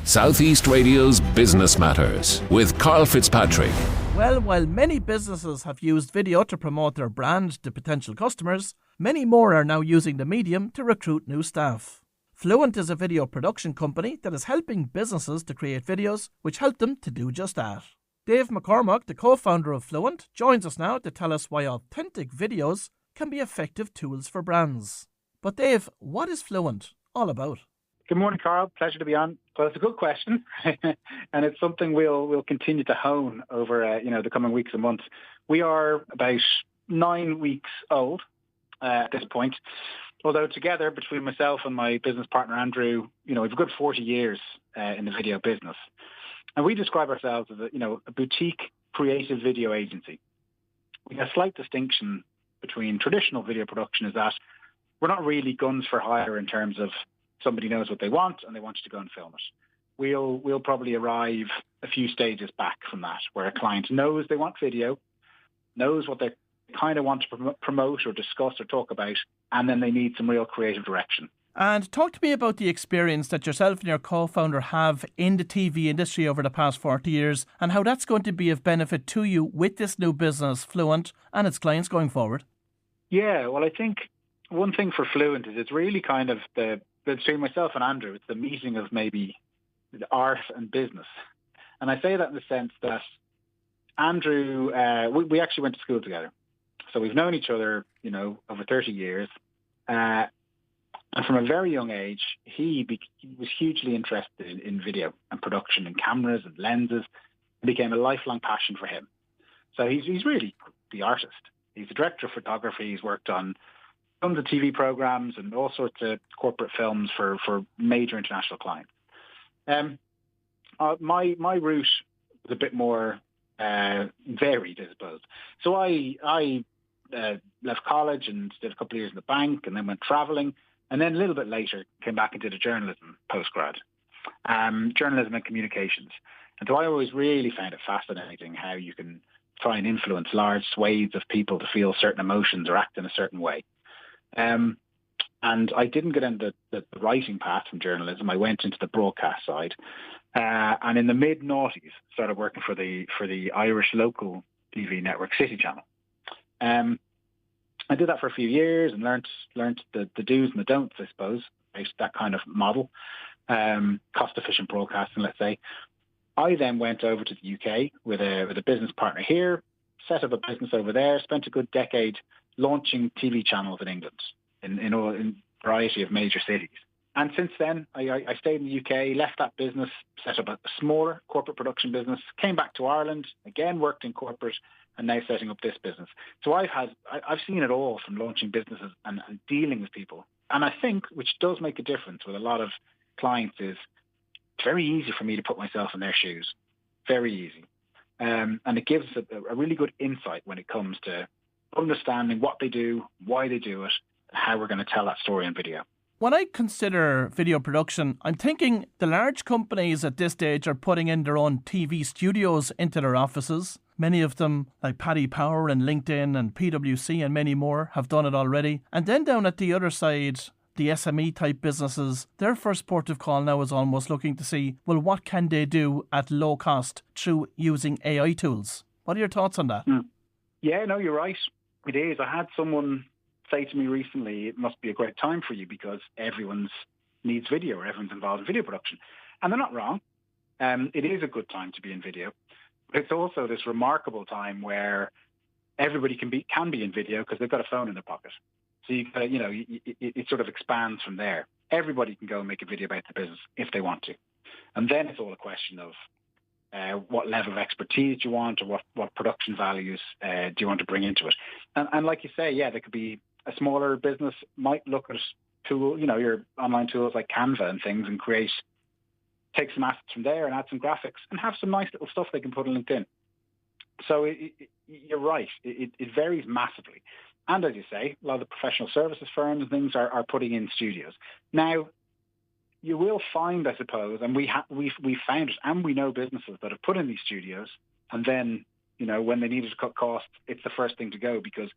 Southeast Radio's Business Matters with Karl Fitzpatrick. Well, while many businesses have used video to promote their brand to potential customers, many more are now using the medium to recruit new staff. Fluent is a video production company that is helping businesses to create videos which help them to do just that. Dave McCormack, the co-founder of Fluent, joins us now to tell us why authentic videos can be effective tools for brands. But Dave, what is Fluent all about? Good morning, Karl. Pleasure to be on. Well, it's a good question, and it's something we'll continue to hone over the coming weeks and months. We are about 9 weeks old at this point, although together between myself and my business partner Andrew, we've a good 40 years in the video business, and we describe ourselves as a boutique creative video agency. We have a slight distinction between traditional video production is that we're not really guns for hire in terms of somebody knows what they want and they want you to go and film it. We'll probably arrive a few stages back from that, where a client knows they want video, knows what they kind of want to promote or discuss or talk about, and then they need some real creative direction. And talk to me about the experience that yourself and your co-founder have in the TV industry over the past 40 years and how that's going to be of benefit to you with this new business, Fluent, and its clients going forward. Yeah, well, I think one thing for Fluent is it's really kind of between myself and Andrew, it's the meeting of maybe the art and business. And I say that in the sense that Andrew, we actually went to school together. So we've known each other, over 30 years. And from a very young age, he was hugely interested in video and production and cameras and lenses. It became a lifelong passion for him. So he's really the artist. He's the director of photography. He's worked on tons of TV programs and all sorts of corporate films for major international clients. My route was a bit more varied, I suppose. So I left college and did a couple of years in the bank and then went traveling. And then a little bit later came back and did a journalism postgrad, journalism and communications. And so I always really found it fascinating how you can try and influence large swathes of people to feel certain emotions or act in a certain way. And I didn't get into the writing path from journalism. I went into the broadcast side, and in the mid-noughties started working for the Irish local TV network City Channel. I did that for a few years and learnt the do's and the don'ts, I suppose, based that kind of model, cost-efficient broadcasting, let's say. I then went over to the UK with a business partner here, set up a business over there, spent a good decade launching TV channels in England in a variety of major cities. And since then, I stayed in the UK, left that business, set up a smaller corporate production business, came back to Ireland, again worked in corporate, and now setting up this business. So I've seen it all from launching businesses and dealing with people. And I think, which does make a difference with a lot of clients, is it's very easy for me to put myself in their shoes. Very easy. And it gives a really good insight when it comes to understanding what they do, why they do it, and how we're going to tell that story in video. When I consider video production, I'm thinking the large companies at this stage are putting in their own TV studios into their offices. Many of them, like Paddy Power and LinkedIn and PwC and many more, have done it already. And then down at the other side, the SME type businesses, their first port of call now is almost looking to see, well, what can they do at low cost through using AI tools? What are your thoughts on that? Yeah, no, you're right. It is. I had someone say to me recently, it must be a great time for you because everyone's needs video or everyone's involved in video production. And they're not wrong. It is a good time to be in video. But it's also this remarkable time where everybody can be in video because they've got a phone in their pocket. So it sort of expands from there. Everybody can go and make a video about their business if they want to. And then it's all a question of what level of expertise do you want or what production values do you want to bring into it. And like you say, yeah, there could be a smaller business might look at your online tools like Canva and things and take some assets from there and add some graphics and have some nice little stuff they can put on LinkedIn. So you're right. It varies massively. And as you say, a lot of the professional services firms and things are putting in studios. Now, you will find, I suppose, and we found it, and we know businesses that have put in these studios, and then, when they needed to cut costs, it's the first thing to go because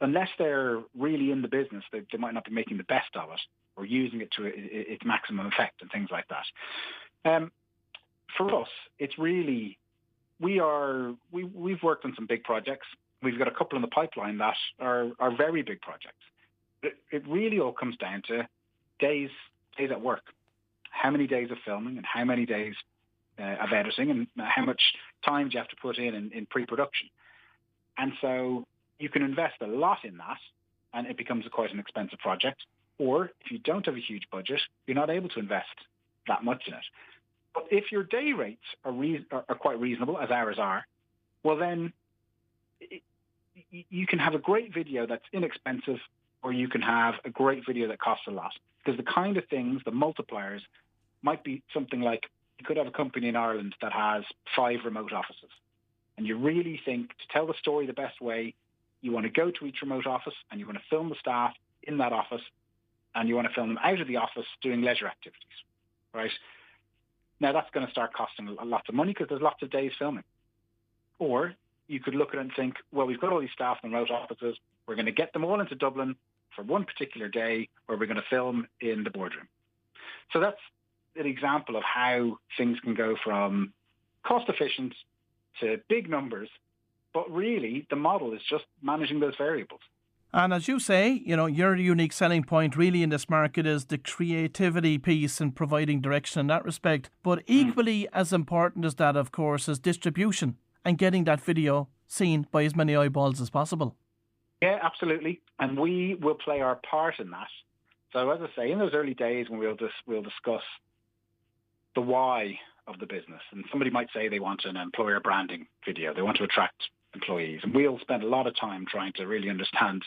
unless they're really in the business, they might not be making the best of it or using it to its maximum effect and things like that. For us, it's really, we've worked on some big projects. We've got a couple in the pipeline that are very big projects. It really all comes down to days at work. How many days of filming and how many days of editing and how much time do you have to put in pre-production. And so you can invest a lot in that and it becomes quite an expensive project. Or if you don't have a huge budget, you're not able to invest that much in it. But if your day rates are quite reasonable, as ours are, well then you can have a great video that's inexpensive, or you can have a great video that costs a lot. Because the kind of things, the multipliers, might be something like you could have a company in Ireland that has 5 remote offices. And you really think to tell the story the best way, you want to go to each remote office and you want to film the staff in that office and you want to film them out of the office doing leisure activities, right? Now that's going to start costing lots of money because there's lots of days filming. Or you could look at it and think, well, we've got all these staff in remote offices. We're going to get them all into Dublin for one particular day where we're going to film in the boardroom. So that's an example of how things can go from cost efficient to big numbers. But really, the model is just managing those variables. And as you say, your unique selling point really in this market is the creativity piece and providing direction in that respect. But equally as important as that, of course, is distribution and getting that video seen by as many eyeballs as possible. Yeah, absolutely. And we will play our part in that. So as I say, in those early days when we'll discuss the why of the business, and somebody might say they want an employer branding video, they want to attract employees, and we'll spend a lot of time trying to really understand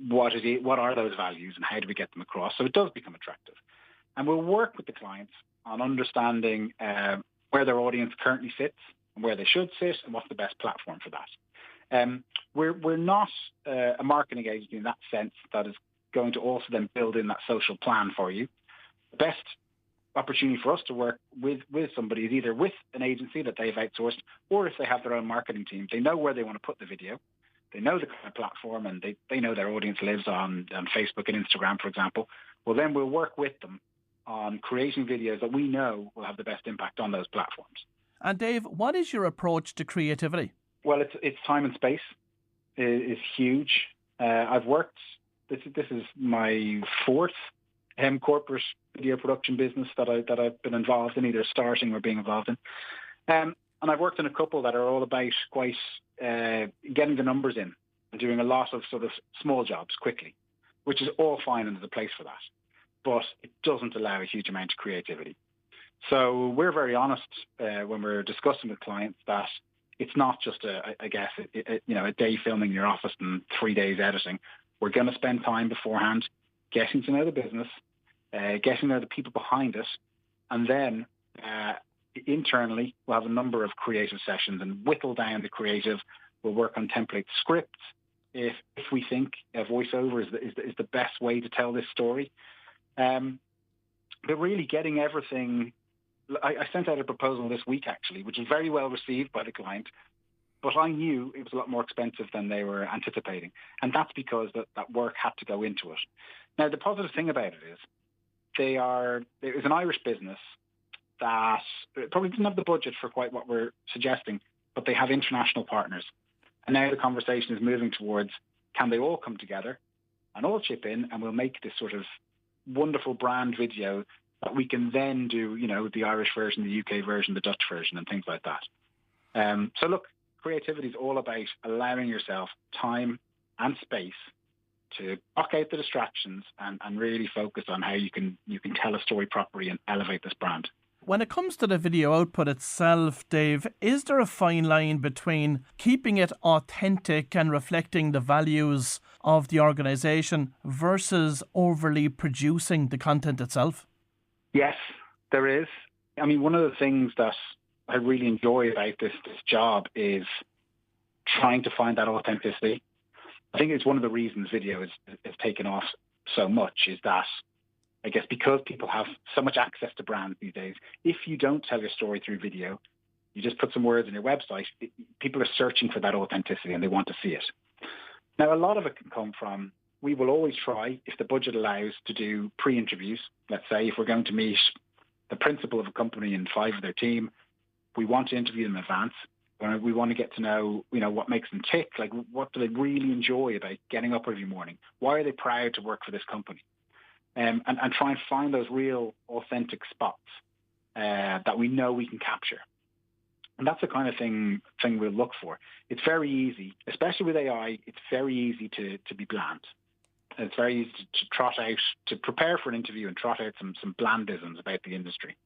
what are those values and how do we get them across so it does become attractive. And we'll work with the clients on understanding where their audience currently sits and where they should sit and what's the best platform for that. We're not a marketing agency in that sense that is going to also then build in that social plan for you. The best opportunity for us to work with somebody is either with an agency that they've outsourced, or if they have their own marketing team, they know where they want to put the video, they know the kind of platform, and they know their audience lives on Facebook and Instagram, for example. Well, then we'll work with them on creating videos that we know will have the best impact on those platforms. And Dave, what is your approach to creativity? Well, it's time and space is huge. I've worked, this is my 4th corporate video production business that I've been involved in, either starting or being involved in. And I've worked in a couple that are all about quite getting the numbers in and doing a lot of sort of small jobs quickly, which is all fine and there's a place for that. But it doesn't allow a huge amount of creativity. So we're very honest when we're discussing with clients that it's not just a day filming in your office and 3 days editing. We're going to spend time beforehand getting to know the business, getting to know the people behind it, and then internally we'll have a number of creative sessions and whittle down the creative. We'll work on template scripts if we think a voiceover is the best way to tell this story. But really getting everything. I sent out a proposal this week, actually, which was very well received by the client, but I knew it was a lot more expensive than they were anticipating. And that's because that work had to go into it. Now, the positive thing about it is it was an Irish business that probably didn't have the budget for quite what we're suggesting, but they have international partners. And now the conversation is moving towards, can they all come together and all chip in, and we'll make this sort of wonderful brand video that we can then do, the Irish version, the UK version, the Dutch version, and things like that. So look, creativity is all about allowing yourself time and space to block out the distractions and really focus on how you can tell a story properly and elevate this brand. When it comes to the video output itself, Dave, is there a fine line between keeping it authentic and reflecting the values of the organisation versus overly producing the content itself? Yes, there is. I mean, one of the things that I really enjoy about this job is trying to find that authenticity. I think it's one of the reasons video is taken off so much, is that I guess because people have so much access to brands these days, if you don't tell your story through video, you just put some words on your website, people are searching for that authenticity and they want to see it. Now, a lot of it can come from, we will always try, if the budget allows, to do pre-interviews. Let's say if we're going to meet the principal of a company and 5 of their team. We want to interview them in advance. We want to get to know, what makes them tick. Like, what do they really enjoy about getting up every morning? Why are they proud to work for this company? And try and find those real authentic spots that we know we can capture. And that's the kind of thing we'll look for. It's very easy, especially with AI, it's very easy to be bland. It's very easy to trot out, to prepare for an interview and trot out some blandisms about the industry.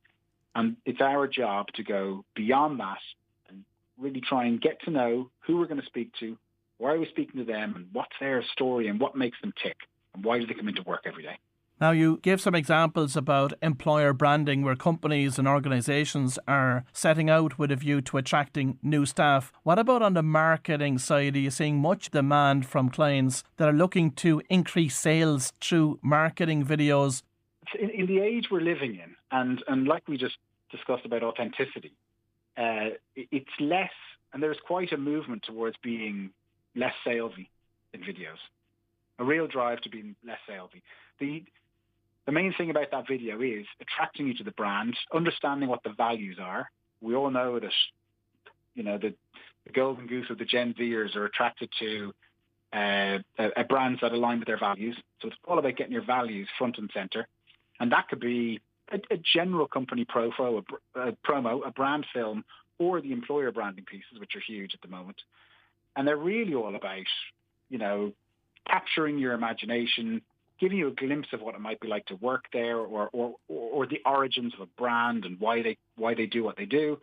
And it's our job to go beyond that and really try and get to know who we're going to speak to, why are we speaking to them, and what's their story and what makes them tick, and why do they come into work every day. Now, you gave some examples about employer branding where companies and organisations are setting out with a view to attracting new staff. What about on the marketing side? Are you seeing much demand from clients that are looking to increase sales through marketing videos? In the age we're living in, and like we just discussed about authenticity, it's less, and there's quite a movement towards being less salesy in videos. A real drive to be less salesy. The main thing about that video is attracting you to the brand, understanding what the values are. We all know that, the golden goose of the Gen Zers are attracted to brands that align with their values. So it's all about getting your values front and center. And that could be a general company promo, a brand film, or the employer branding pieces, which are huge at the moment. And they're really all about, capturing your imagination, giving you a glimpse of what it might be like to work there, or the origins of a brand and why they do what they do.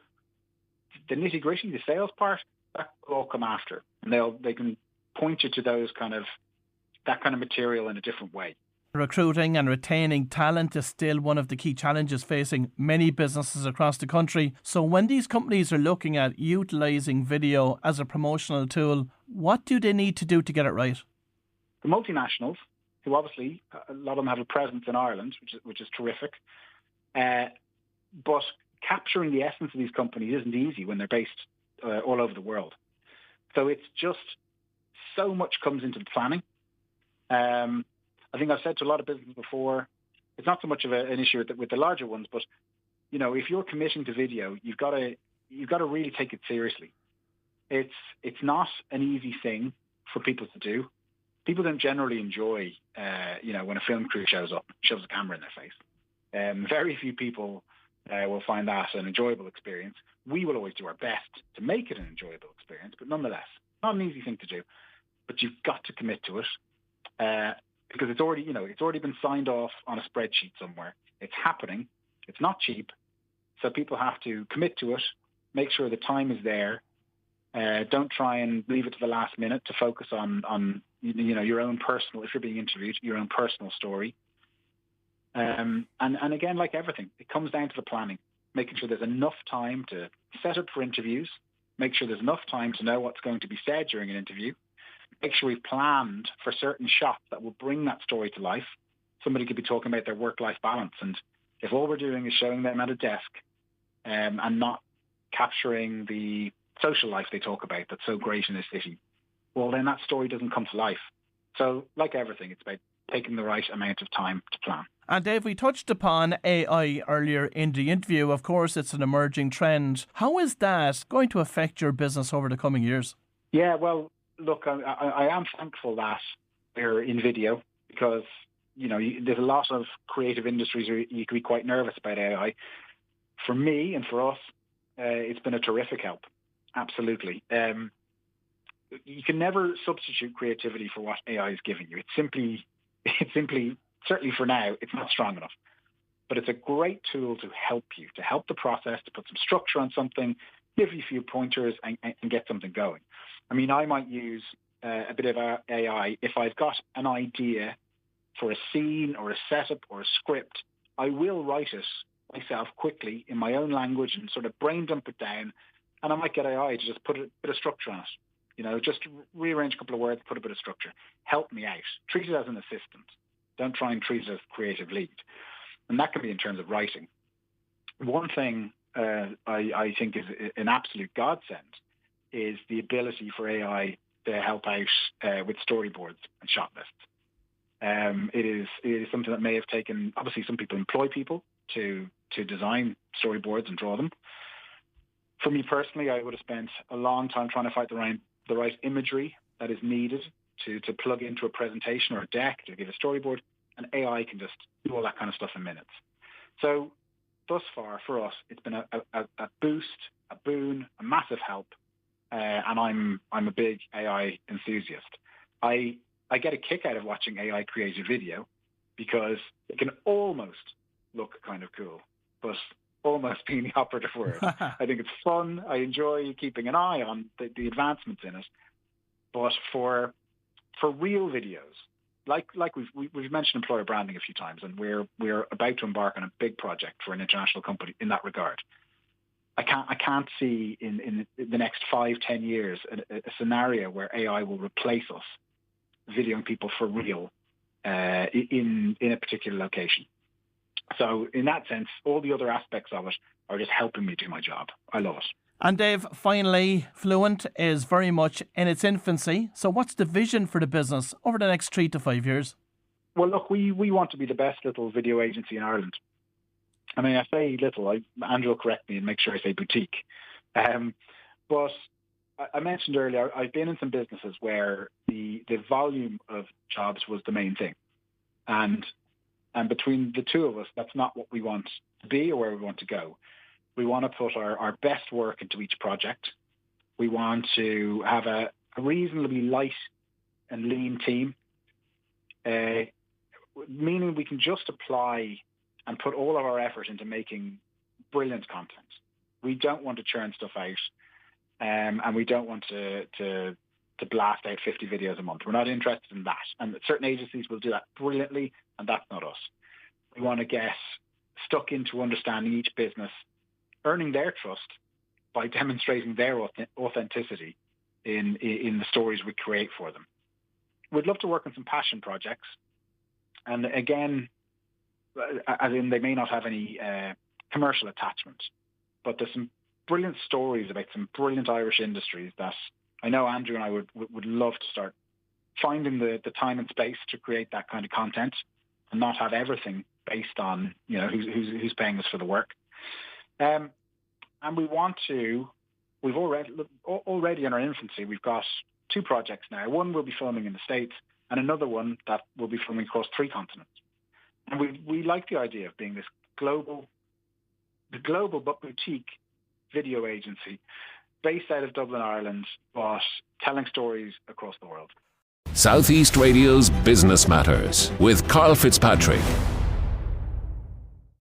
The nitty gritty, the sales part, that will all come after, and they can point you to that kind of material in a different way. Recruiting and retaining talent is still one of the key challenges facing many businesses across the country. So when these companies are looking at utilising video as a promotional tool, what do they need to do to get it right? The multinationals, who obviously, a lot of them have a presence in Ireland, which is terrific. But capturing the essence of these companies isn't easy when they're based all over the world. So it's just so much comes into the planning. I think I've said to a lot of businesses before, it's not so much of an issue with the larger ones, but if you're committing to video, you've got to really take it seriously. It's not an easy thing for people to do. People don't generally enjoy, when a film crew shows up, shoves a camera in their face. Very few people will find that an enjoyable experience. We will always do our best to make it an enjoyable experience, but nonetheless, not an easy thing to do. But you've got to commit to it because it's already been signed off on a spreadsheet somewhere. It's happening. It's not cheap, so people have to commit to it. Make sure the time is there. Don't try and leave it to the last minute to focus on your own personal, if you're being interviewed, your own personal story. And again, like everything, it comes down to the planning, making sure there's enough time to set up for interviews, make sure there's enough time to know what's going to be said during an interview, make sure we've planned for certain shots that will bring that story to life. Somebody could be talking about their work-life balance, and if all we're doing is showing them at a desk and not capturing the social life they talk about that's so great in this city, well, then that story doesn't come to life. So, like everything, it's about taking the right amount of time to plan. And Dave, we touched upon AI earlier in the interview. Of course, it's an emerging trend. How is that going to affect your business over the coming years? Yeah, well, look, I am thankful that we're in video because, there's a lot of creative industries where you can be quite nervous about AI. For me and for us, it's been a terrific help. Absolutely. You can never substitute creativity for what AI is giving you. It's simply, certainly for now, it's not strong enough. But it's a great tool to help you, to help the process, to put some structure on something, give you a few pointers and get something going. I mean, I might use a bit of AI if I've got an idea for a scene or a setup or a script. I will write it myself quickly in my own language and sort of brain dump it down. And I might get AI to just put a bit of structure on it. Just rearrange a couple of words, put a bit of structure. Help me out. Treat it as an assistant. Don't try and treat it as creative lead. And that can be in terms of writing. One thing I think is an absolute godsend is the ability for AI to help out with storyboards and shot lists. It is something that may have taken, obviously some people employ people, to design storyboards and draw them. For me personally, I would have spent a long time trying to find the right imagery that is needed to plug into a presentation or a deck to give a storyboard, and AI can just do all that kind of stuff in minutes. So thus far for us, it's been a boost, a boon, a massive help, and I'm a big AI enthusiast. I get a kick out of watching AI create a video because it can almost look kind of cool, but almost being the operative word. I think it's fun. I enjoy keeping an eye on the advancements in it. But for real videos, like we've mentioned employer branding a few times, and we're about to embark on a big project for an international company in that regard. I can't see in the next 5-10 years a scenario where AI will replace us videoing people for real in a particular location. So in that sense, all the other aspects of it are just helping me do my job. I love it. And Dave, finally, Fluent is very much in its infancy. So what's the vision for the business over the next 3 to 5 years? Well, look, we want to be the best little video agency in Ireland. I mean, I say little. Andrew will correct me and make sure I say boutique. But I mentioned earlier, I've been in some businesses where the volume of jobs was the main thing. And between the two of us, that's not what we want to be or where we want to go. We want to put our best work into each project. We want to have a reasonably light and lean team, meaning we can just apply and put all of our effort into making brilliant content. We don't want to churn stuff out, and we don't want to blast out 50 videos a month. We're not interested in that. And certain agencies will do that brilliantly, and that's not us. We want to get stuck into understanding each business, earning their trust by demonstrating their authenticity in the stories we create for them. We'd love to work on some passion projects. And again, as in they may not have any commercial attachment, but there's some brilliant stories about some brilliant Irish industries that I know Andrew and I would love to start finding the time and space to create that kind of content and not have everything based on, you know, who's paying us for the work. And we want to, we've already in our infancy, we've got 2 projects now. One we'll be filming in the States and another one that will be filming across 3 continents. And we like the idea of being this global but boutique video agency based out of Dublin, Ireland, but telling stories across the world. Southeast Radio's Business Matters with Karl Fitzpatrick.